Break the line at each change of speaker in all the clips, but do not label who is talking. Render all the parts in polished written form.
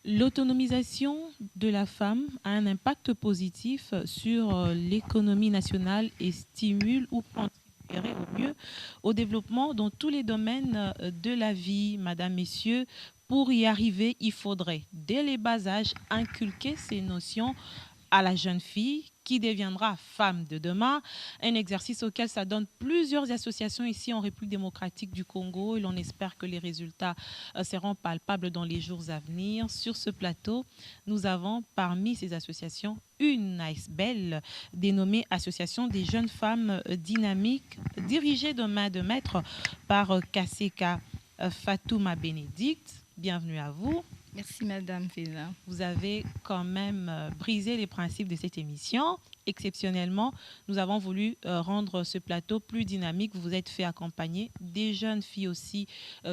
L'autonomisation de la femme a un impact positif sur l'économie nationale et stimule ou contribuerait au mieux au développement dans tous les domaines de la vie. Madame, Messieurs, pour y arriver, il faudrait, dès les bas âges, inculquer ces notions à la jeune fille qui deviendra femme de demain, un exercice auquel s'adonnent plusieurs associations ici en République démocratique du Congo et l'on espère que les résultats seront palpables dans les jours à venir. Sur ce plateau, nous avons parmi ces associations une ASBEL dénommée Association des jeunes femmes dynamiques, dirigée de main de maître par Kaseka Fatouma Bénédicte. Bienvenue à vous.
Merci Madame Fela.
Vous avez quand même brisé les principes de cette émission. Exceptionnellement, nous avons voulu rendre ce plateau plus dynamique. Vous vous êtes fait accompagner des jeunes filles aussi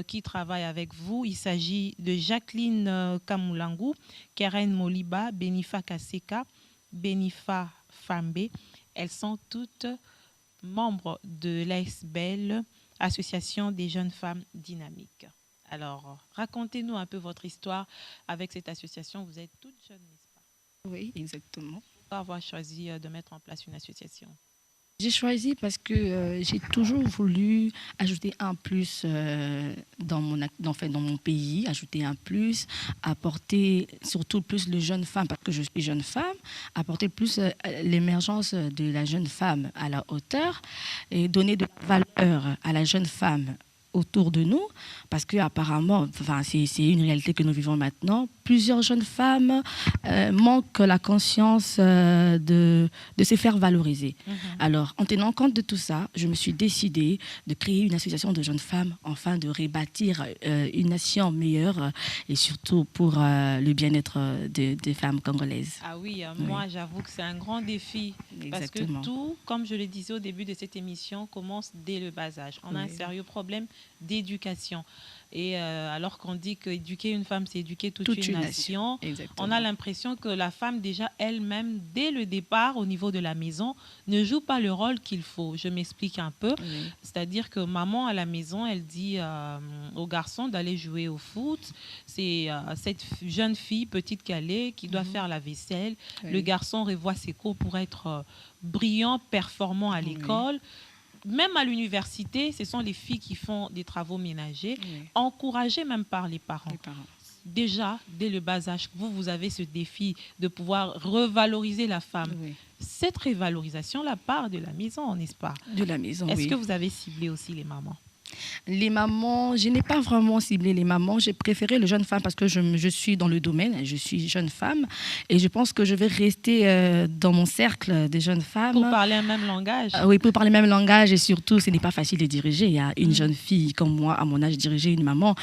qui travaillent avec vous. Il s'agit de Jacqueline Kamoulangu, Karen Moliba, Benifa Kaseka, Benifa Fambe. Elles sont toutes membres de l'ASBEL, Association des jeunes femmes dynamiques. Alors, racontez-nous un peu votre histoire avec cette association. Vous êtes toute jeune, n'est-ce pas?
Oui, exactement.
Pourquoi avoir choisi de mettre en place une association?
J'ai choisi parce que j'ai toujours voulu ajouter un plus dans mon pays, ajouter un plus, apporter surtout plus les jeunes femmes, parce que je suis jeune femme, apporter plus l'émergence de la jeune femme à la hauteur et donner de la valeur à la jeune femme autour de nous, parce que apparemment, enfin, c'est une réalité que nous vivons maintenant. Plusieurs jeunes femmes manquent la conscience de se faire valoriser. Alors, en tenant compte de tout ça, je me suis décidée de créer une association de jeunes femmes, afin de rebâtir une nation meilleure et surtout pour le bien-être des femmes congolaises.
Ah oui, moi j'avoue que c'est un grand défi.
Exactement.
Parce que tout, comme je le disais au début de cette émission, commence dès le bas âge. On a un sérieux problème d'éducation. Et alors qu'on dit qu'éduquer une femme, c'est éduquer toute une nation, on a l'impression que la femme, déjà elle-même, dès le départ, au niveau de la maison, ne joue pas le rôle qu'il faut. Je m'explique un peu. C'est-à-dire que maman, à la maison, elle dit au garçon d'aller jouer au foot. C'est cette jeune fille, petite qu'elle est, qui doit faire la vaisselle. Le garçon revoit ses cours pour être brillant, performant à l'école. Même à l'université, ce sont les filles qui font des travaux ménagers, encouragées même par les parents. Déjà, dès le bas âge, vous avez ce défi de pouvoir revaloriser la femme. Cette révalorisation, la part de la maison, n'est-ce pas?
De la maison,
Est-ce que vous avez ciblé aussi les mamans?
Les mamans, je n'ai pas vraiment ciblé les mamans. J'ai préféré les jeunes femmes parce que je suis dans le domaine, je suis jeune femme et je pense que je vais rester dans mon cercle des jeunes femmes.
Pour parler un même langage.
Oui, pour parler le même langage et surtout, ce n'est pas facile de diriger. Il y a une jeune fille comme moi, à mon âge, diriger une maman.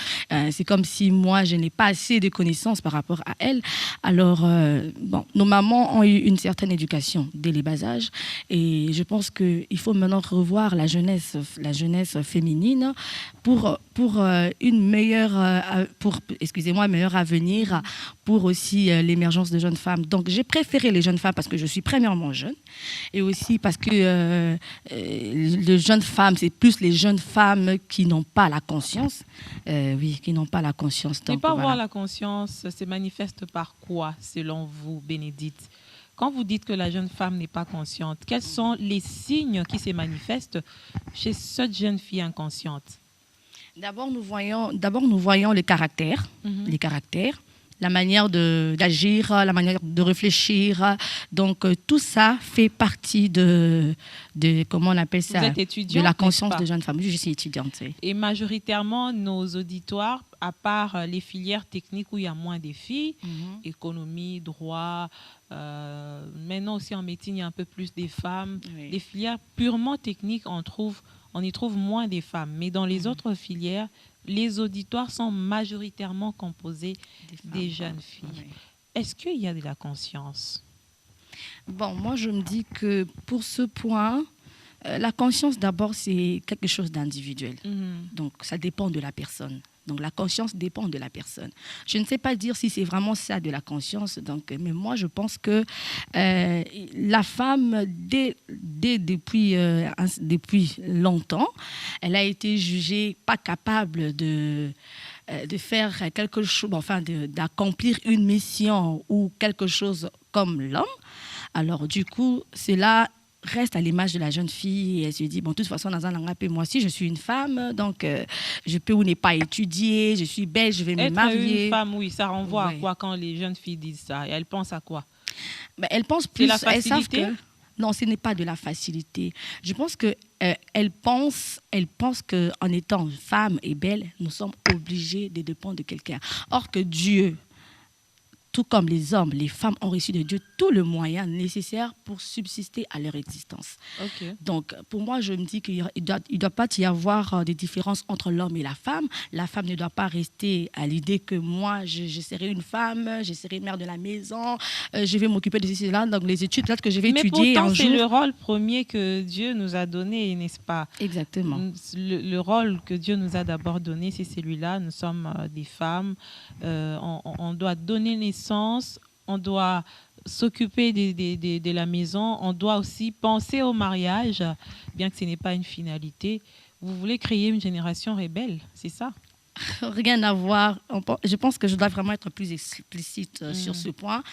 C'est comme si moi, je n'ai pas assez de connaissances par rapport à elle. Alors, nos mamans ont eu une certaine éducation dès les bas âges et je pense qu'il faut maintenant revoir la jeunesse féminine pour une meilleure, meilleur avenir, pour aussi l'émergence de jeunes femmes. Donc, j'ai préféré les jeunes femmes parce que je suis premièrement jeune et aussi parce que les jeunes femmes, c'est plus les jeunes femmes qui n'ont pas la conscience. Qui n'ont pas la conscience.
Mais pas avoir la conscience, se manifeste par quoi, selon vous, Bénédicte? Quand vous dites que la jeune femme n'est pas consciente, quels sont les signes qui se manifestent chez cette jeune fille inconsciente?
D'abord, nous voyons les caractères, la manière d'agir, la manière de réfléchir. Donc, tout ça fait partie de comment on appelle ça?
Vous êtes étudiante,
de la conscience de jeune femme. Je suis étudiante.
Et majoritairement, nos auditoires, à part les filières techniques où il y a moins de filles, économie, droit, maintenant aussi en médecine, il y a un peu plus des femmes. Les filières purement techniques, on y trouve moins des femmes. Mais dans les autres filières, les auditoires sont majoritairement composés des jeunes filles. Est-ce qu'il y a de la conscience?
Bon, moi, je me dis que pour ce point, la conscience, d'abord, c'est quelque chose d'individuel. Donc, ça dépend de la personne. Donc, la conscience dépend de la personne. Je ne sais pas dire si c'est vraiment ça de la conscience. Donc, mais moi, je pense que la femme, depuis longtemps, elle a été jugée pas capable de faire quelque chose, enfin, d'accomplir une mission ou quelque chose comme l'homme. Alors, du coup, cela reste à l'image de la jeune fille et elle se dit, bon, de toute façon, dans un langage, moi aussi, je suis une femme, donc je peux ou ne pas étudier, je suis belle, je vais me marier.
Être une femme, oui, ça renvoie à quoi quand les jeunes filles disent ça? Et elles pensent à quoi?
Ben, elles pensent plus,
la facilité?
elles savent que... Non, ce n'est pas de la facilité. Je pense que elles pensent qu'en étant femme et belle, nous sommes obligés de dépendre de quelqu'un. Or que Dieu, tout comme les hommes, les femmes ont reçu de Dieu tout le moyen nécessaire pour subsister à leur existence.
Okay.
Donc, pour moi, je me dis qu'il ne doit pas y avoir des différences entre l'homme et la femme. La femme ne doit pas rester à l'idée que moi, je serai une femme, je serai une mère de la maison, je vais m'occuper de ceci, là, donc les études, peut-être que je vais étudier un jour.
Mais pourtant, c'est le rôle premier que Dieu nous a donné, n'est-ce pas?
Exactement.
Le rôle que Dieu nous a d'abord donné, c'est celui-là. Nous sommes des femmes. On doit donner naissance. On doit s'occuper de la maison. On doit aussi penser au mariage, bien que ce n'est pas une finalité. Vous voulez créer une génération rebelle, c'est ça?
Rien à voir. Je pense que je dois vraiment être plus explicite sur ce point.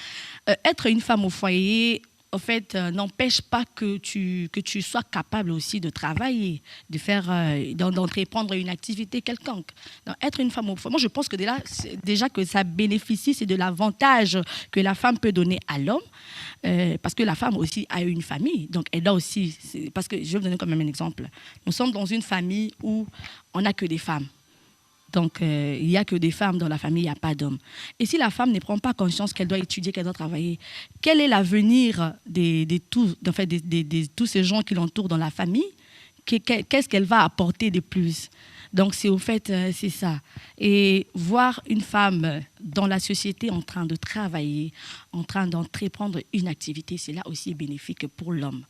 Être une femme au foyer, en fait, n'empêche pas que tu sois capable aussi de travailler, de faire, d'entreprendre une activité quelconque. Donc, être une femme au foyer, moi, je pense que déjà que ça bénéficie, c'est de l'avantage que la femme peut donner à l'homme, parce que la femme aussi a une famille. Donc, elle doit aussi, parce que je vais vous donner quand même un exemple. Nous sommes dans une famille où on n'a que des femmes. Donc, il n'y a que des femmes dans la famille, il n'y a pas d'hommes. Et si la femme ne prend pas conscience qu'elle doit étudier, qu'elle doit travailler, quel est l'avenir de tous ces gens qui l'entourent dans la famille? Qu'est-ce qu'elle va apporter de plus? Donc, c'est ça. Et voir une femme dans la société en train de travailler, en train d'entreprendre une activité, c'est là aussi bénéfique pour l'homme.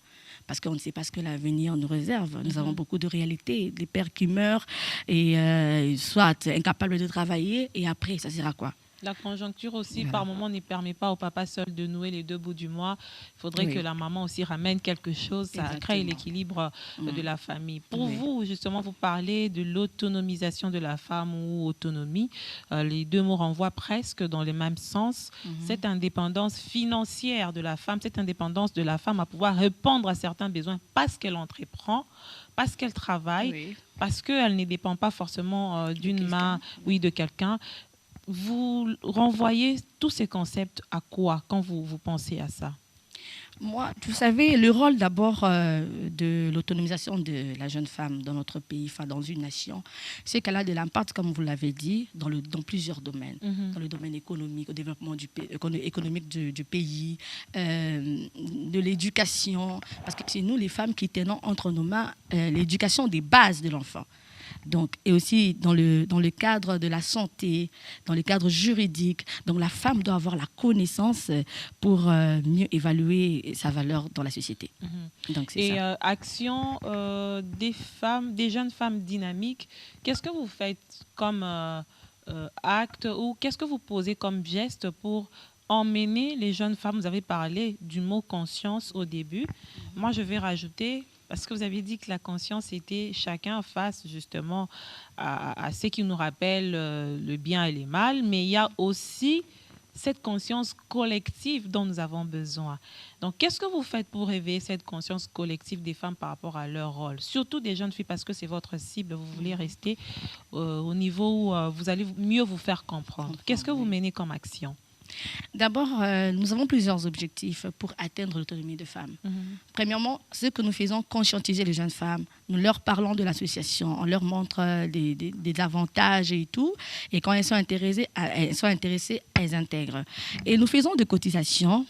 Parce qu'on ne sait pas ce que l'avenir nous réserve. Nous avons beaucoup de réalités, des pères qui meurent et soit incapables de travailler, et après, ça sert à quoi?
La conjoncture aussi, par moment, ne permet pas au papa seul de nouer les deux bouts du mois. Il faudrait que la maman aussi ramène quelque chose. Ça crée l'équilibre de la famille. Pour vous, justement, vous parlez de l'autonomisation de la femme ou autonomie. Les deux mots renvoient presque dans le même sens. Cette indépendance financière de la femme, cette indépendance de la femme à pouvoir répondre à certains besoins parce qu'elle entreprend, parce qu'elle travaille, parce qu'elle ne dépend pas forcément d'une main, de quelqu'un. Vous renvoyez tous ces concepts à quoi quand vous pensez à ça?
Moi, vous savez, le rôle d'abord de l'autonomisation de la jeune femme dans notre pays, enfin dans une nation, c'est qu'elle a de l'impact, comme vous l'avez dit, dans plusieurs domaines. Dans le domaine économique, au développement économique du pays, de l'éducation, parce que c'est nous les femmes qui tenons entre nos mains l'éducation des bases de l'enfant. Donc, et aussi dans le cadre de la santé, dans le cadre juridique. Donc la femme doit avoir la connaissance pour mieux évaluer sa valeur dans la société. Donc, c'est ça.
Action des jeunes femmes dynamiques, qu'est-ce que vous faites comme acte ou qu'est-ce que vous posez comme geste pour emmener les jeunes femmes? Vous avez parlé du mot conscience au début. Moi, je vais rajouter... Parce que vous avez dit que la conscience était chacun face justement à ce qui nous rappelle le bien et le mal, mais il y a aussi cette conscience collective dont nous avons besoin. Donc, qu'est-ce que vous faites pour réveiller cette conscience collective des femmes par rapport à leur rôle? Surtout des jeunes filles, parce que c'est votre cible, vous voulez rester au niveau où vous allez mieux vous faire comprendre. Qu'est-ce que vous menez comme action?
D'abord, nous avons plusieurs objectifs pour atteindre l'autonomie des femmes. Premièrement, ce que nous faisons, conscientiser les jeunes femmes. Nous leur parlons de l'association, on leur montre des avantages et tout. Et quand elles sont intéressées, elles intègrent. Et nous faisons des cotisations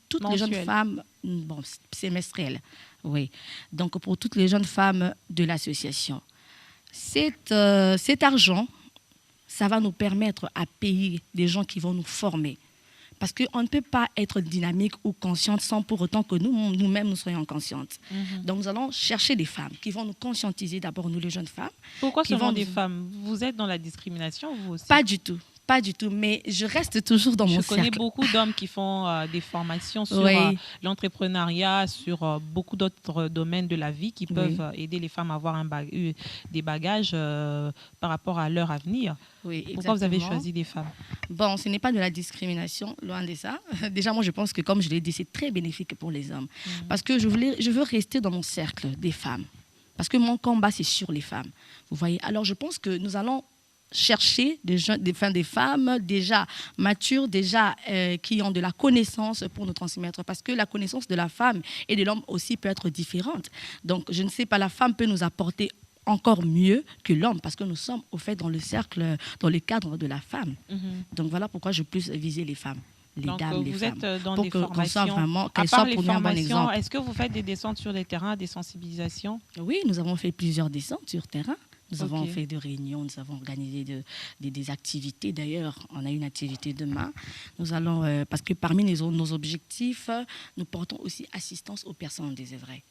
toutes les jeunes femmes, semestrielles. Oui. Donc, pour toutes les jeunes femmes de l'association. Cet argent, ça va nous permettre à payer des gens qui vont nous former. Parce qu'on ne peut pas être dynamique ou consciente sans pour autant que nous-mêmes, nous soyons conscientes. Donc, nous allons chercher des femmes qui vont nous conscientiser, d'abord, nous, les jeunes femmes.
Pourquoi seulement des femmes? Vous êtes dans la discrimination, vous aussi?
Pas du tout. Pas du tout, mais je reste toujours dans mon cercle.
Je connais beaucoup d'hommes qui font des formations sur l'entrepreneuriat, sur beaucoup d'autres domaines de la vie qui peuvent aider les femmes à avoir des bagages par rapport à leur avenir.
Oui,
pourquoi vous avez choisi des femmes?
Bon, ce n'est pas de la discrimination, loin de ça. Déjà, moi, je pense que, comme je l'ai dit, c'est très bénéfique pour les hommes. Parce que je veux rester dans mon cercle des femmes. Parce que mon combat, c'est sur les femmes. Vous voyez? Alors, je pense que nous allons chercher des femmes déjà matures, déjà qui ont de la connaissance pour nous transmettre. Parce que la connaissance de la femme et de l'homme aussi peut être différente. Donc, je ne sais pas, la femme peut nous apporter encore mieux que l'homme, parce que nous sommes au fait dans le cercle, dans le cadre de la femme. Donc, voilà pourquoi je plus viser les femmes.
Donc,
dames,
vous
femmes,
êtes dans
pour
des
formations.
À part les formations, est-ce que vous faites des descentes sur les terrains, des sensibilisations?
Oui, nous avons fait plusieurs descentes sur terrain. Nous avons fait des réunions, nous avons organisé des activités. D'ailleurs, on a une activité demain. Nous allons, parce que parmi nos objectifs, nous portons aussi assistance aux personnes désœuvrées.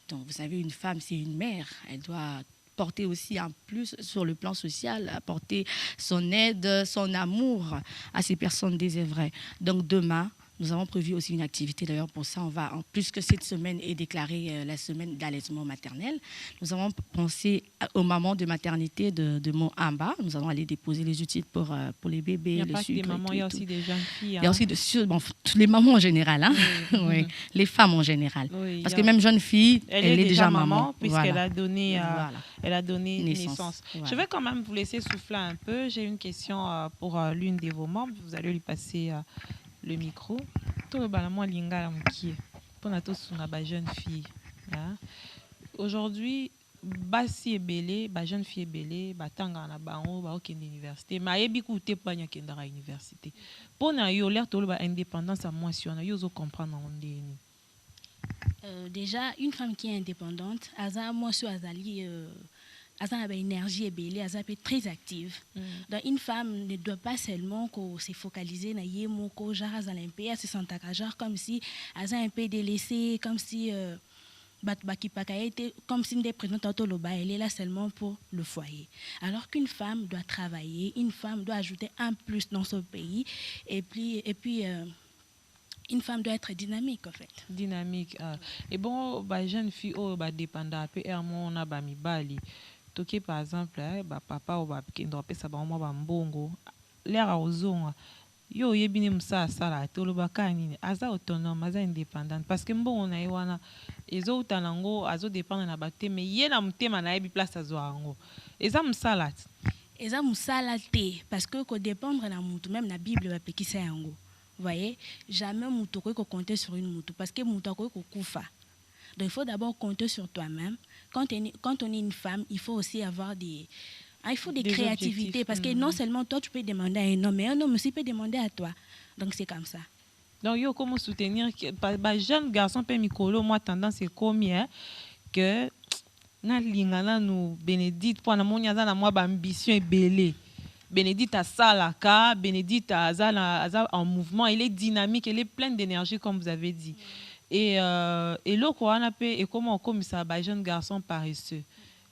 Donc, vous savez, une femme, c'est une mère. Elle doit porter aussi en plus sur le plan social, apporter son aide, son amour à ces personnes désœuvrées. Donc, demain, nous avons prévu aussi une activité, d'ailleurs pour ça, on va, en plus que cette semaine est déclarée la semaine d'allaitement maternel, nous avons pensé aux mamans de maternité de Mont-Amba. Nous allons aller déposer les outils pour les bébés,
il y a
le
pas
sucre.
Que des mamans, il y a aussi des jeunes filles.
Il y a aussi toutes les mamans en général, hein? Oui. Les femmes en général. Oui, parce que même jeune fille, elle est déjà maman.
Puisqu'elle a donné, naissance. Voilà. Je vais quand même vous laisser souffler un peu. J'ai une question pour l'une de vos membres. Vous allez lui passer le micro. Jeune fille. Aujourd'hui, basi ebele, jeune fille ebele, tanga na bango ba okende université, ma yebi ku te panya kenda ra université. Pona yo l'air tolo ba indépendance à moi si on a yo zo comprendre ndeni.
Déjà une femme qui est indépendante, aza moi so azali elle a une énergie ébélée, elle est très active. Donc une femme ne doit pas seulement se focaliser sur yemo ko genre à se sentir comme si elle a un peu délaissée, comme si comme si elle est là seulement pour le foyer. Alors qu'une femme doit travailler, une femme doit ajouter un plus dans son pays et puis une femme doit être dynamique en fait.
Dynamique. Et bon, jeune fille dépendant peu on a mibali. Toké par exemple, papa ou kendo pesa ba mwa mbongo. L'air ozonga. Yo yebini msa sala toloba kanini aza autonome, aza indépendante parce que mbongo na yewana ezo utanango azo dépendre na baté mais yena mutema na yebi place azo ango. Eza msala.
Eza msala te parce que ko dépendre na mutu même na Bible ba pekisa yango. Vous voyez, jamais mutu ko compter sur une mutu parce que mutu ko kufa. Donc il faut d'abord compter sur toi-même. Quand on est une femme, il faut aussi avoir des créativités. Objectifs. Parce que non seulement toi, tu peux demander à un homme, mais un homme aussi peut demander à toi. Donc c'est comme ça.
Donc, yo, comment soutenir que jeune garçon, peut micro, moi, tendance, c'est combien que na lingana nous Bénédicte, pour na monia na moi, ambition est belée. Bénédicte a salaka, Bénédicte a en mouvement, il est dynamique, il est plein d'énergie, comme vous avez dit. Et le quoi et comment comme ça jeune garçon paresseux.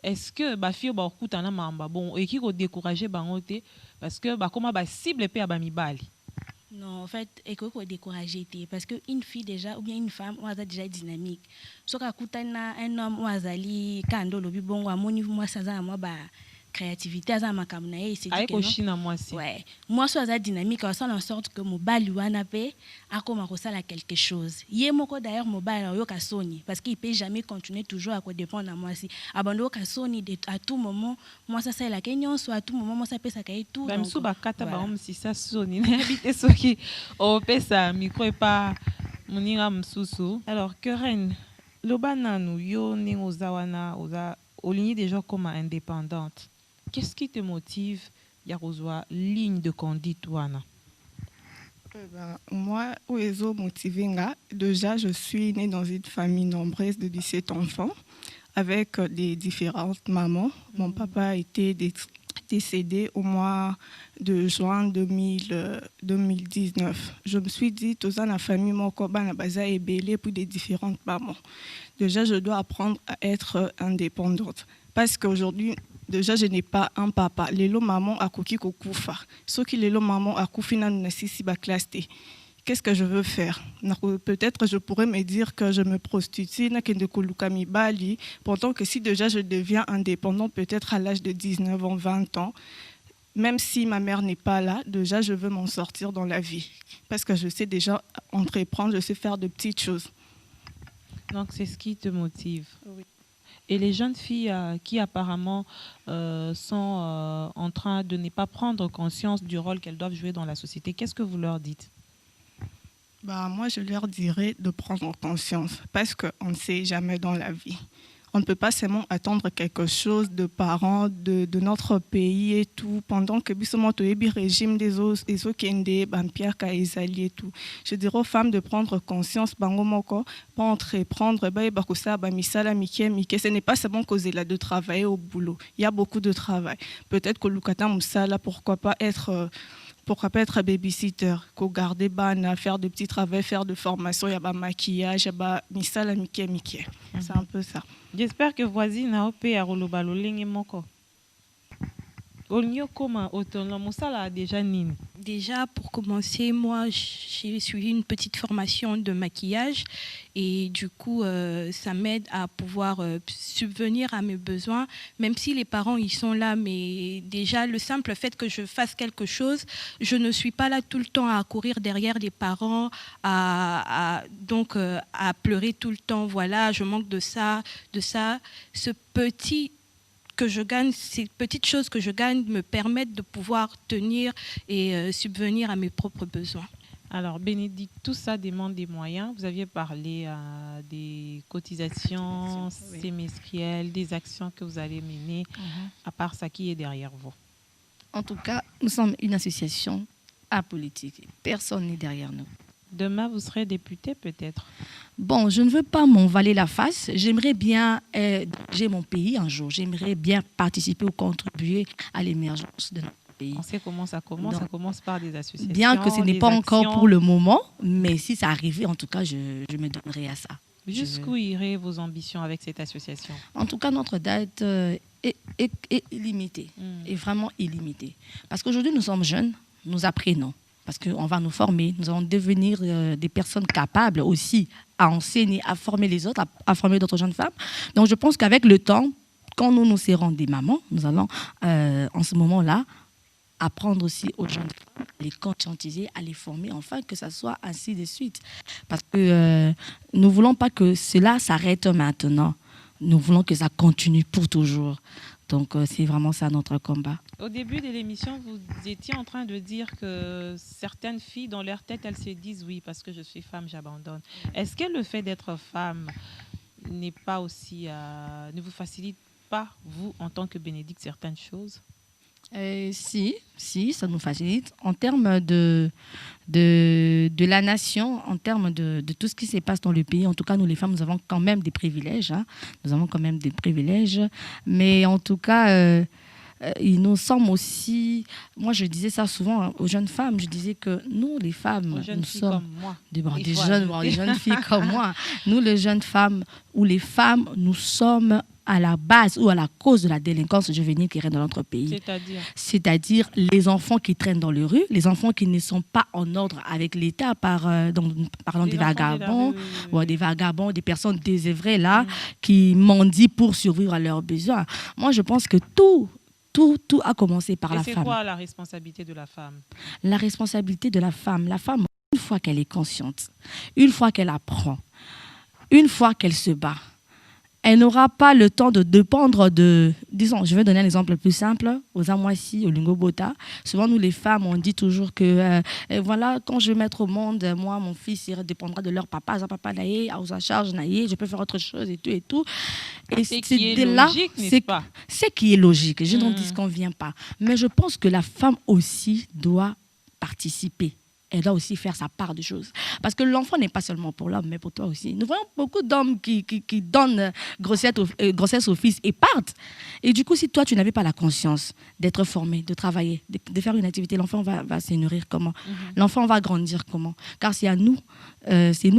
Est-ce que fille ba okutana mamba bon et qui ko décourager bangote parce que comment cible pe ba mibali.
Non, en fait, et ko décourager parce que une fille déjà ou bien une femme on a déjà dynamique. Soka kutana un homme ou azali kando lobi bongo amoni moi ça za moi créativité à ma camnae c'est
dit que moi aussi
ouais moi soit ça dynamique ça en sorte que mon bali wana pe akoma ko sala quelque chose yé moko d'ailleurs mon bali yo ka soni parce qu'il peut jamais continuer toujours à quoi dépendre à moi si abando ka soni à tout moment moi ça c'est la kenyon soit à tout moment moi ça peut ça kay tout
donc ba kata ba si ça soni n'habite soki au pesa micro et pas moninga msusu. Alors Keren lobana nou yo ningo zawana oza oligné déjà comme indépendante. Qu'est-ce qui te motive à rejoindre ligne de conduite wana?
Moi, oezo motivenga. Déjà, je suis née dans une famille nombreuse de 17 enfants avec des différentes mamans. Mon papa était été cédée au mois de juin 2019. Je me suis dit, tout ça, la famille, mon copain, la base est belé pour des différentes mamans. Déjà, je dois apprendre à être indépendante. Parce qu'aujourd'hui, déjà, je n'ai pas un papa. Lelo maman a kuki kokufa. Ce qui lelo maman a kufina n'assisi ba classe. Qu'est-ce que je veux faire? Peut-être je pourrais me dire que je me prostitue, pendant que si déjà je deviens indépendante, peut-être à l'âge de 19 ans, 20 ans, même si ma mère n'est pas là, déjà je veux m'en sortir dans la vie. Parce que je sais déjà entreprendre, je sais faire de petites choses.
Donc c'est ce qui te motive.
Oui.
Et les jeunes filles qui apparemment sont en train de ne pas prendre conscience du rôle qu'elles doivent jouer dans la société, qu'est-ce que vous leur dites?
Moi, je leur dirais de prendre conscience parce qu'on ne sait jamais dans la vie. On ne peut pas seulement attendre quelque chose de parents, de notre pays et tout, pendant que le régime des autres et tout. Je dirais aux femmes de prendre conscience, pas entreprendre, ce n'est pas seulement causer là de travailler au boulot. Il y a beaucoup de travail. Peut-être que Lukata Moussala, pourquoi pas être babysitter, garder bana, faire de petits travaux, faire de formation, il y a maquillage, il y a misala mike. C'est un peu ça.
J'espère que voisine a opé à rolobalo lingi moko.
Déjà, pour commencer, moi, j'ai suivi une petite formation de maquillage et du coup, ça m'aide à pouvoir subvenir à mes besoins, même si les parents, ils sont là. Mais déjà, le simple fait que je fasse quelque chose, je ne suis pas là tout le temps à courir derrière les parents, à pleurer tout le temps. Voilà, je manque de ça. Ces petites choses que je gagne me permettent de pouvoir tenir et subvenir à mes propres besoins.
Alors, Bénédicte, tout ça demande des moyens. Vous aviez parlé des cotisations semestrielles, des actions que vous allez mener. À part ça, qui est derrière vous?
En tout cas, nous sommes une association apolitique. Personne n'est derrière nous.
Demain, vous serez député peut-être?
Bon, je ne veux pas m'envaler la face. J'aimerais bien j'ai mon pays un jour. J'aimerais bien participer ou contribuer à l'émergence de notre pays.
On sait comment ça commence. Ça commence par des associations.
Bien que ce n'est pas encore pour le moment, mais si ça arrivait, en tout cas, je me donnerai à ça.
Jusqu'où iraient vos ambitions avec cette association?
En tout cas, notre date est illimitée, est vraiment illimitée. Parce qu'aujourd'hui, nous sommes jeunes, nous apprenons. Parce qu'on va nous former, nous allons devenir des personnes capables aussi à enseigner, à former les autres, à former d'autres jeunes femmes. Donc je pense qu'avec le temps, quand nous serons des mamans, nous allons en ce moment-là apprendre aussi aux jeunes femmes, à les conscientiser, à les former, enfin que ça soit ainsi de suite. Parce que nous ne voulons pas que cela s'arrête maintenant. Nous voulons que ça continue pour toujours. Donc, c'est vraiment ça notre combat.
Au début de l'émission, vous étiez en train de dire que certaines filles, dans leur tête, elles se disent « oui, parce que je suis femme, j'abandonne ». Est-ce que le fait d'être femme n'est pas aussi, ne vous facilite pas, vous, en tant que Bénédicte, certaines choses?
Si, ça nous facilite. En termes de la nation, en termes de tout ce qui se passe dans le pays, en tout cas, nous les femmes, nous avons quand même des privilèges. Nous avons quand même des privilèges. Mais en tout cas, nous sommes aussi... Moi, je disais ça souvent aux jeunes femmes. Je disais que nous, les femmes, nous sommes... Des jeunes filles comme moi. Nous, les jeunes femmes ou les femmes, nous sommes à la base ou à la cause de la délinquance juvénile qui règne dans notre pays. C'est-à-dire les enfants qui traînent dans les rues, les enfants qui ne sont pas en ordre avec l'État, parlant des vagabonds, des vagabonds, des personnes désœuvrées là, qui mendient pour survivre à leurs besoins. Moi, je pense que tout a commencé par la femme. Et
c'est quoi la responsabilité de la femme?
La responsabilité de la femme, une fois qu'elle est consciente, une fois qu'elle apprend, une fois qu'elle se bat, elle n'aura pas le temps de dépendre de... Disons, je vais donner un exemple plus simple. Aux Amwassi, au Lingobota, souvent, nous, les femmes, on dit toujours que, voilà, quand je vais mettre au monde, moi, mon fils, il dépendra de leur papa. Papa, naïe, à sa charge, naïe, je peux faire autre chose et tout et tout.
Et c'est qui est logique, n'est-ce pas?
C'est qui est logique. Je n'en disconviens pas. Mais je pense que la femme aussi doit participer. elle doit aussi faire sa part de choses. Parce que l'enfant n'est pas seulement pour l'homme, mais pour toi aussi. Nous voyons beaucoup d'hommes qui donnent grossesse au fils et partent. Et du coup, si toi, tu n'avais pas la conscience d'être formé, de travailler, de faire une activité, l'enfant va se nourrir comment? L'enfant va grandir comment? Car c'est nous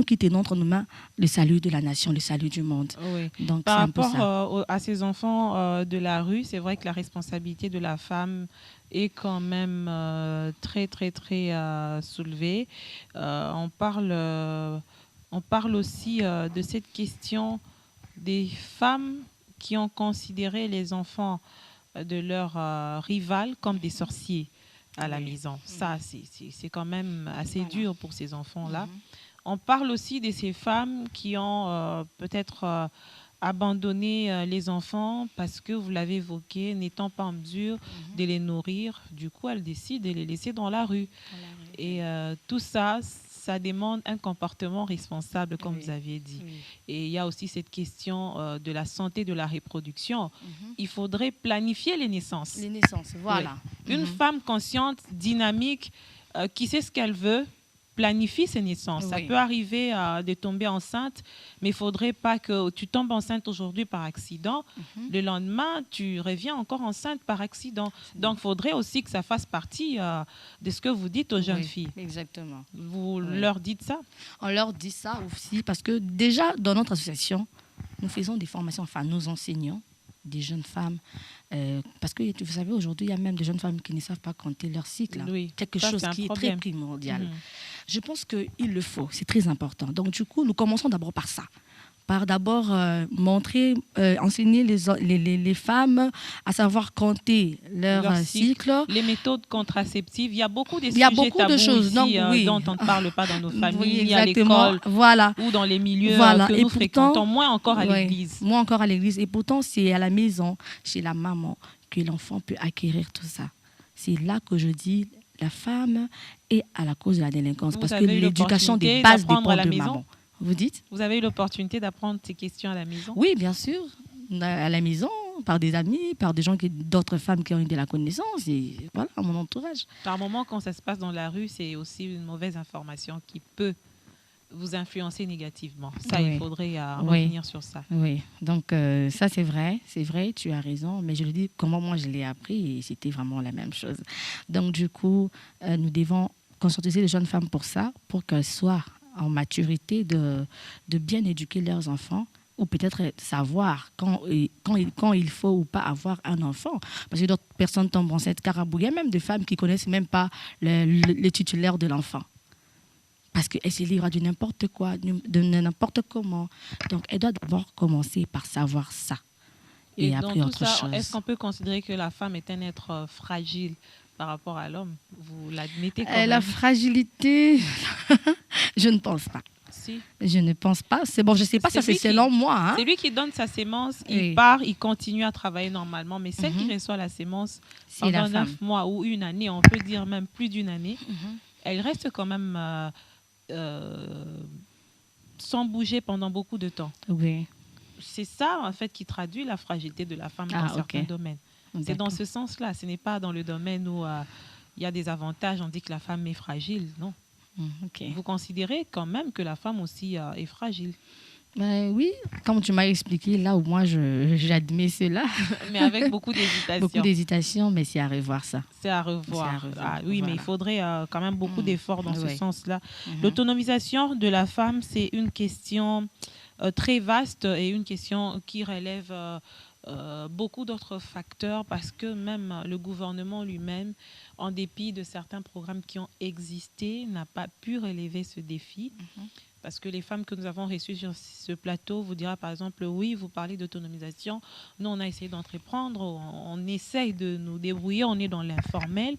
qui tenons entre nos mains le salut de la nation, le salut du monde.
Oui.
Donc,
par rapport à ces enfants de la rue, c'est vrai que la responsabilité de la femme est quand même très, très, très soulevée. On parle aussi de cette question des femmes qui ont considéré les enfants de leurs rivales comme des sorciers à la maison. Ça, c'est quand même assez dur pour ces enfants-là. On parle aussi de ces femmes qui ont peut-être abandonné les enfants parce que, vous l'avez évoqué, n'étant pas en mesure de les nourrir. Du coup, elles décident de les laisser dans la rue. Et tout ça, ça demande un comportement responsable, comme vous aviez dit. Et il y a aussi cette question de la santé de la reproduction. Il faudrait planifier les naissances.
Les naissances, voilà.
Une femme consciente, dynamique, qui sait ce qu'elle veut, planifie ses naissances. Ça peut arriver de tomber enceinte, mais il ne faudrait pas que tu tombes enceinte aujourd'hui par accident. Le lendemain, tu reviens encore enceinte par accident. Donc, il faudrait aussi que ça fasse partie de ce que vous dites aux jeunes filles.
Exactement.
Vous leur dites ça?
On leur dit ça aussi parce que déjà, dans notre association, nous faisons des formations, enfin, nous enseignons des jeunes femmes. Parce que, vous savez, aujourd'hui, il y a même des jeunes femmes qui ne savent pas compter leur cycle. Quelque chose qui est très primordial. Je pense qu'il le faut, c'est très important. Donc, du coup, nous commençons d'abord par ça. Par d'abord enseigner les femmes à savoir compter leur cycle.
Les méthodes contraceptives. Il y a beaucoup de sujets tabous ici, dont on ne parle pas dans nos familles, il y a l'école ou dans les milieux que nous fréquentons, moins encore à l'église.
Moins encore à l'église. Et pourtant, c'est à la maison, chez la maman, que l'enfant peut acquérir tout ça. C'est là que je dis, la femme est à la cause de la délinquance. Parce que l'éducation des bases dépend de maman. Vous dites?
Vous avez eu l'opportunité d'apprendre ces questions à la maison?
Oui, bien sûr. À la maison, par des amis, par d'autres femmes qui ont eu de la connaissance. Et voilà, mon entourage.
Par moment, quand ça se passe dans la rue, c'est aussi une mauvaise information qui peut vous influencer négativement. Ça, il faudrait revenir sur ça.
Oui, donc ça, c'est vrai, tu as raison. Mais je le dis, comment moi, je l'ai appris et c'était vraiment la même chose. Donc, du coup, nous devons conscientiser les jeunes femmes pour ça, pour qu'elles soient en maturité de bien éduquer leurs enfants ou peut-être savoir quand il faut ou pas avoir un enfant. Parce que d'autres personnes tombent enceintes carabou. Il y a même des femmes qui ne connaissent même pas le titulaire de l'enfant. Parce qu'elle se livre de n'importe quoi, de n'importe comment. Donc, elle doit d'abord commencer par savoir ça. Et après
dans
autre
tout ça,
chose.
Est-ce qu'on peut considérer que la femme est un être fragile par rapport à l'homme? Vous l'admettez quand
La fragilité, je ne pense pas.
Si.
Je ne pense pas. C'est bon, je ne sais pas, ça c'est selon moi. Hein?
C'est lui qui donne sa sémence, il part, il continue à travailler normalement. Mais celle qui reçoit la sémence pendant 9 mois ou une année, on peut dire même plus d'une année, elle reste quand même sans bouger pendant beaucoup de temps.
Oui.
C'est ça, en fait, qui traduit la fragilité de la femme dans certains domaines. C'est dans ce sens-là. Ce n'est pas dans le domaine où il y a des avantages, on dit que la femme est fragile. Non. Vous considérez quand même que la femme aussi est fragile?
Oui, comme tu m'as expliqué, là où moi j'admets cela.
Mais avec beaucoup d'hésitation.
Beaucoup d'hésitation, mais c'est à revoir ça.
C'est à revoir. Oui, voilà. Mais il faudrait quand même beaucoup d'efforts dans ce sens-là. L'autonomisation de la femme, c'est une question très vaste et une question qui relève beaucoup d'autres facteurs parce que même le gouvernement lui-même, en dépit de certains programmes qui ont existé, n'a pas pu relever ce défi. Parce que les femmes que nous avons reçues sur ce plateau vous dira par exemple, oui, vous parlez d'autonomisation. Nous, on a essayé d'entreprendre, on essaye de nous débrouiller, on est dans l'informel.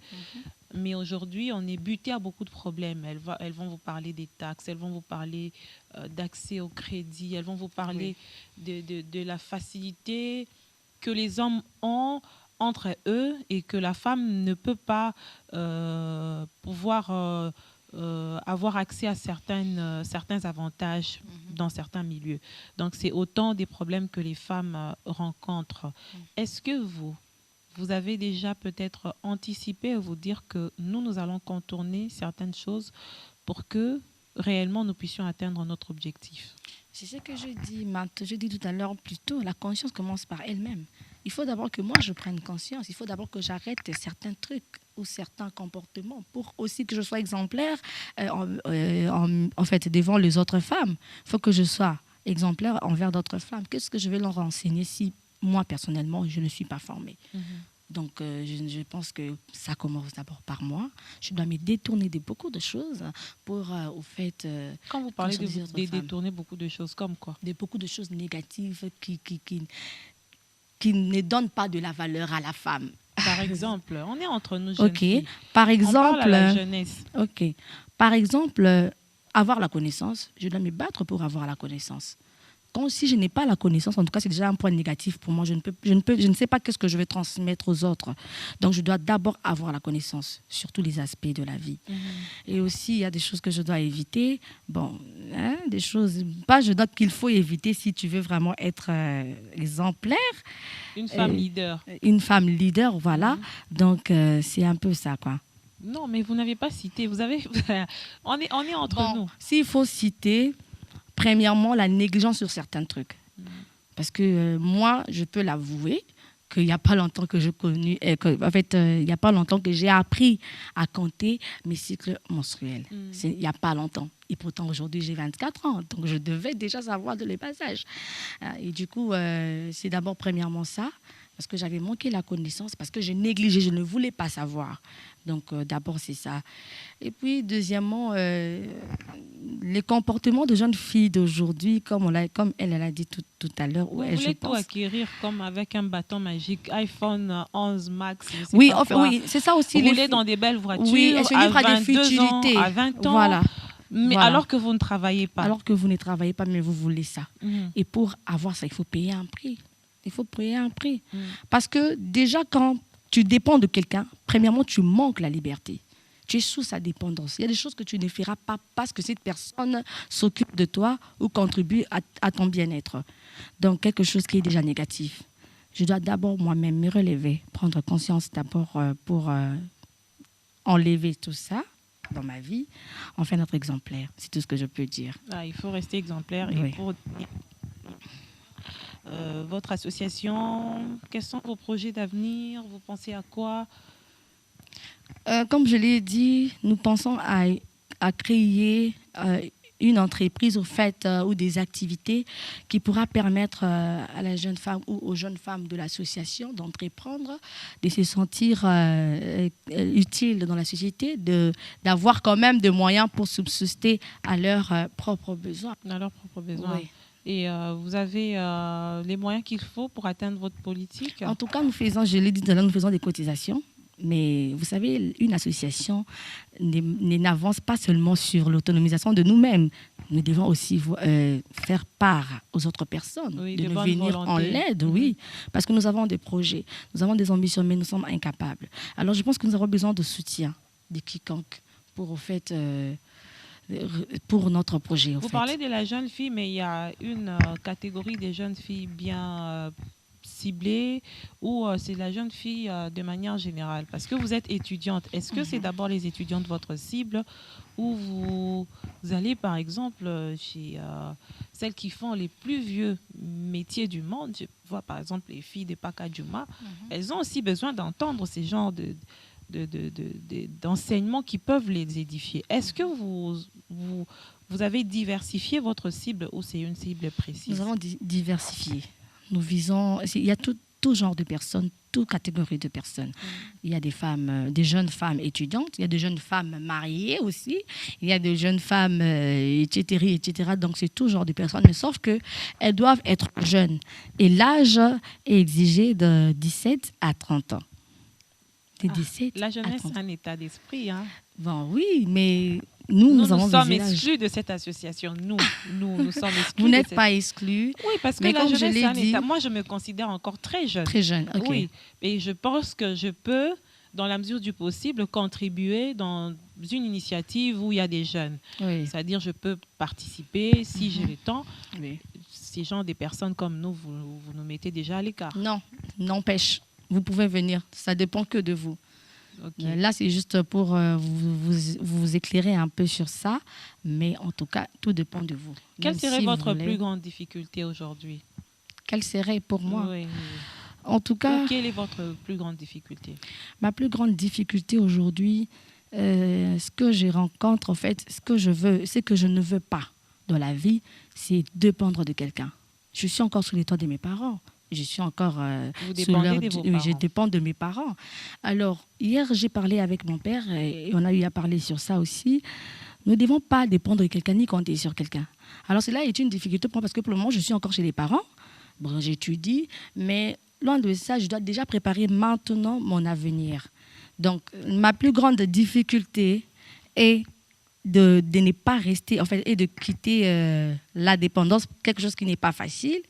Mais aujourd'hui, on est buté à beaucoup de problèmes. Elles vont vous parler des taxes, elles vont vous parler d'accès au crédit, elles vont vous parler de la facilité que les hommes ont entre eux et que la femme ne peut pas pouvoir avoir accès à certains avantages dans certains milieux. Donc, c'est autant des problèmes que les femmes rencontrent. Est-ce que vous vous avez déjà peut-être anticipé vous dire que nous allons contourner certaines choses pour que réellement nous puissions atteindre notre objectif?
C'est ce que je dis, Matt. Je dis tout à l'heure plutôt, la conscience commence par elle-même. Il faut d'abord que moi je prenne conscience. Il faut d'abord que j'arrête certains trucs ou certains comportements pour aussi que je sois exemplaire en fait devant les autres femmes. Il faut que je sois exemplaire envers d'autres femmes. Qu'est-ce que je vais leur enseigner si moi personnellement je ne suis pas formée? Donc, je pense que ça commence d'abord par moi. Je dois me détourner de beaucoup de choses pour, au fait...
Quand vous parlez de détourner beaucoup de choses, comme quoi?
De beaucoup de choses négatives qui ne donnent pas de la valeur à la femme.
Par exemple, on est entre nous jeunes filles.
Par exemple,
on parle à la jeunesse.
Ok. Par exemple, avoir la connaissance, je dois me battre pour avoir la connaissance. Si je n'ai pas la connaissance, en tout cas, c'est déjà un point négatif pour moi. Je ne sais pas qu'est-ce que je vais transmettre aux autres. Donc, je dois d'abord avoir la connaissance sur tous les aspects de la vie. Et aussi, il y a des choses que je dois éviter. Bon, des choses, je dois qu'il faut éviter si tu veux vraiment être exemplaire.
Une femme leader.
Une femme leader, voilà. Donc, c'est un peu ça, quoi.
Non, mais vous n'avez pas cité. On est entre nous.
S'il faut citer... Premièrement, la négligence sur certains trucs. Parce que moi, je peux l'avouer qu'il n'y a pas longtemps que il n'y a pas longtemps que j'ai appris à compter mes cycles menstruels. Il n'y a pas longtemps. Et pourtant, aujourd'hui, j'ai 24 ans. Donc, je devais déjà savoir de les passages. Et du coup, c'est d'abord, premièrement, ça. Parce que j'avais manqué la connaissance, parce que je négligeais, je ne voulais pas savoir. Donc, d'abord, c'est ça. Et puis, deuxièmement, les comportements de jeunes filles d'aujourd'hui, comme elle a dit tout à l'heure.
Vous voulez tout acquérir comme avec un bâton magique, iPhone 11 Max,
oui, c'est ça aussi.
Vous voulez dans des belles voitures,
oui, elle se livre à des futilités.
À 20 ans,
voilà.
Mais
voilà.
Alors que vous ne travaillez pas.
Alors que vous ne travaillez pas, mais vous voulez ça. Et pour avoir ça, il faut payer un prix. Il faut payer un prix. Parce que déjà, quand tu dépends de quelqu'un, premièrement, tu manques la liberté. Tu es sous sa dépendance. Il y a des choses que tu ne feras pas parce que cette personne s'occupe de toi ou contribue à ton bien-être. Donc, quelque chose qui est déjà négatif. Je dois d'abord moi-même me relever, prendre conscience d'abord pour enlever tout ça dans ma vie, enfin être exemplaire. C'est tout ce que je peux dire.
Il faut rester exemplaire.
Oui.
Et pour votre association, quels sont vos projets d'avenir? Vous pensez à quoi?
Comme je l'ai dit, nous pensons à créer une entreprise au fait, ou des activités qui pourra permettre à la jeune femme ou aux jeunes femmes de l'association d'entreprendre, de se sentir utiles dans la société, d'avoir quand même des moyens pour subsister à leurs propres besoins.
À leurs propres besoins.
Oui.
Et vous avez les moyens qu'il faut pour atteindre votre politique?
En tout cas, je l'ai dit tout à l'heure, nous faisons des cotisations. Mais vous savez, une association n'avance pas seulement sur l'autonomisation de nous-mêmes. Nous devons aussi faire part aux autres personnes, de nous venir en l'aide, oui. Parce que nous avons des projets, nous avons des ambitions, mais nous sommes incapables. Alors je pense que nous avons besoin de soutien de quiconque pour, au fait, pour notre projet.
Vous parlez de la jeune fille, mais il y a une catégorie des jeunes filles bien ciblées, ou c'est la jeune fille de manière générale? Parce que vous êtes étudiante. Est-ce que c'est d'abord les étudiantes votre cible, ou vous allez par exemple chez celles qui font les plus vieux métiers du monde? Je vois par exemple les filles de Pacadjouma. Elles ont aussi besoin d'entendre ces genres d'enseignements qui peuvent les édifier. Est-ce que vous avez diversifié votre cible, ou c'est une cible précise?
Nous avons diversifié. Nous visons, il y a tout genre de personnes, toute catégorie de personnes. Il y a des femmes, des jeunes femmes étudiantes, il y a des jeunes femmes mariées aussi, il y a des jeunes femmes, etc., etc. Donc c'est tout genre de personnes, mais sauf qu'elles doivent être jeunes. Et l'âge est exigé de 17 à 30 ans.
La jeunesse, c'est un état d'esprit. Hein.
Bon, oui, mais nous
sommes exclus de cette association. Nous sommes exclus.
Vous n'êtes pas exclus.
Oui, parce que la jeunesse, c'est un état. Moi, je me considère encore très jeune.
Très jeune, ok.
Oui, et je pense que je peux, dans la mesure du possible, contribuer dans une initiative où il y a des jeunes.
Oui.
C'est-à-dire, je peux participer si j'ai le temps.
Oui.
Ces gens, des personnes comme nous, vous nous mettez déjà à l'écart.
Non, n'empêche. vous pouvez venir. Ça dépend que de vous. Okay. Là, c'est juste pour vous éclairer un peu sur ça. Mais en tout cas, tout dépend de vous.
Quelle serait votre plus grande difficulté aujourd'hui?
Quelle serait pour moi?
Oui.
En tout cas...
Quelle est votre plus grande difficulté?
Ma plus grande difficulté aujourd'hui, ce que je rencontre, en fait, ce que je ne veux pas dans la vie, c'est dépendre de quelqu'un. Je suis encore sous les toits de mes parents. Je suis encore je dépends de mes parents. Alors, hier, j'ai parlé avec mon père et on a eu à parler sur ça aussi. Nous ne devons pas dépendre de quelqu'un ni compter sur quelqu'un. Alors, cela est une difficulté pour moi parce que pour le moment, je suis encore chez les parents. Bon, j'étudie, mais loin de ça, je dois déjà préparer maintenant mon avenir. Donc, ma plus grande difficulté est de ne pas rester, en fait, et de quitter la dépendance, quelque chose qui n'est pas facile.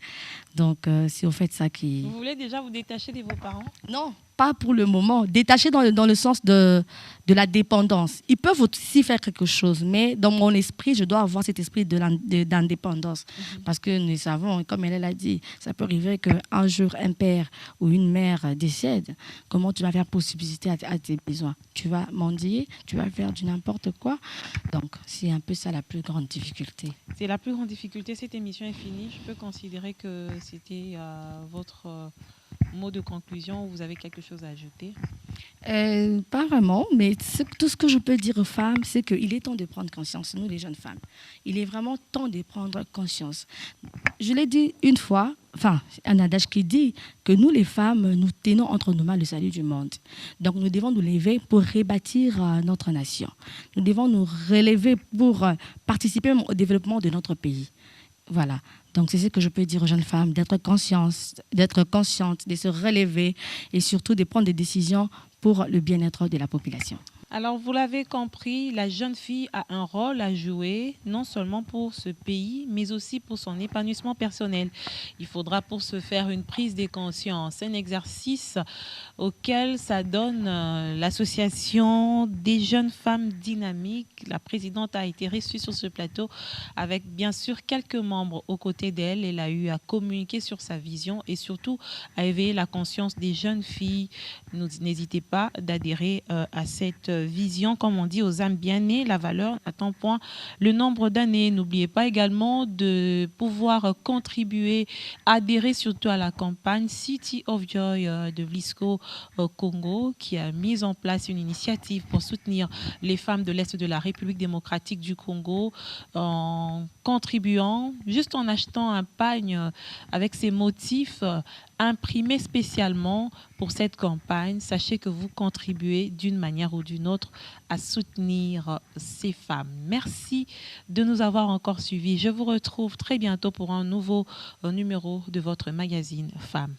Donc, c'est au fait ça qui...
Vous voulez déjà vous détacher de vos parents? Non,
pas pour le moment. Détacher dans le sens de la dépendance. Ils peuvent aussi faire quelque chose, mais dans mon esprit, je dois avoir cet esprit d'indépendance. Parce que nous savons, comme elle a dit, ça peut arriver qu'un jour, un père ou une mère décède. Comment tu vas faire pour subsister à tes besoins? Tu vas mendier, tu vas faire du n'importe quoi. Donc, c'est un peu ça la plus grande difficulté.
C'est la plus grande difficulté. Cette émission est finie. Je peux considérer que c'était votre mot de conclusion. Vous avez quelque chose à ajouter?
Pas vraiment, mais tout ce que je peux dire aux femmes, c'est qu'il est temps de prendre conscience, nous les jeunes femmes. Il est vraiment temps de prendre conscience. Je l'ai dit une fois, un adage qui dit que nous les femmes, nous tenons entre nos mains le salut du monde. Donc nous devons nous lever pour rebâtir notre nation. Nous devons nous relever pour participer au développement de notre pays. Voilà. Donc, c'est ce que je peux dire aux jeunes femmes, d'être conscientes, de se relever et surtout de prendre des décisions pour le bien-être de la population.
Alors, vous l'avez compris, la jeune fille a un rôle à jouer, non seulement pour ce pays, mais aussi pour son épanouissement personnel. Il faudra pour ce faire une prise de conscience, un exercice auquel s'adonne l'association des jeunes femmes dynamiques. La présidente a été reçue sur ce plateau avec bien sûr quelques membres aux côtés d'elle. Elle a eu à communiquer sur sa vision et surtout à éveiller la conscience des jeunes filles. N'hésitez pas d'adhérer à cette vision, comme on dit, aux âmes bien nées. La valeur n'attend point le nombre d'années. N'oubliez pas également de pouvoir contribuer, adhérer surtout à la campagne City of Joy de Vlisco Congo, qui a mis en place une initiative pour soutenir les femmes de l'Est de la République démocratique du Congo en contribuant, juste en achetant un pagne avec ces motifs imprimés spécialement pour cette campagne. Sachez que vous contribuez d'une manière ou d'une autre à soutenir ces femmes. Merci de nous avoir encore suivis. Je vous retrouve très bientôt pour un nouveau numéro de votre magazine Femmes.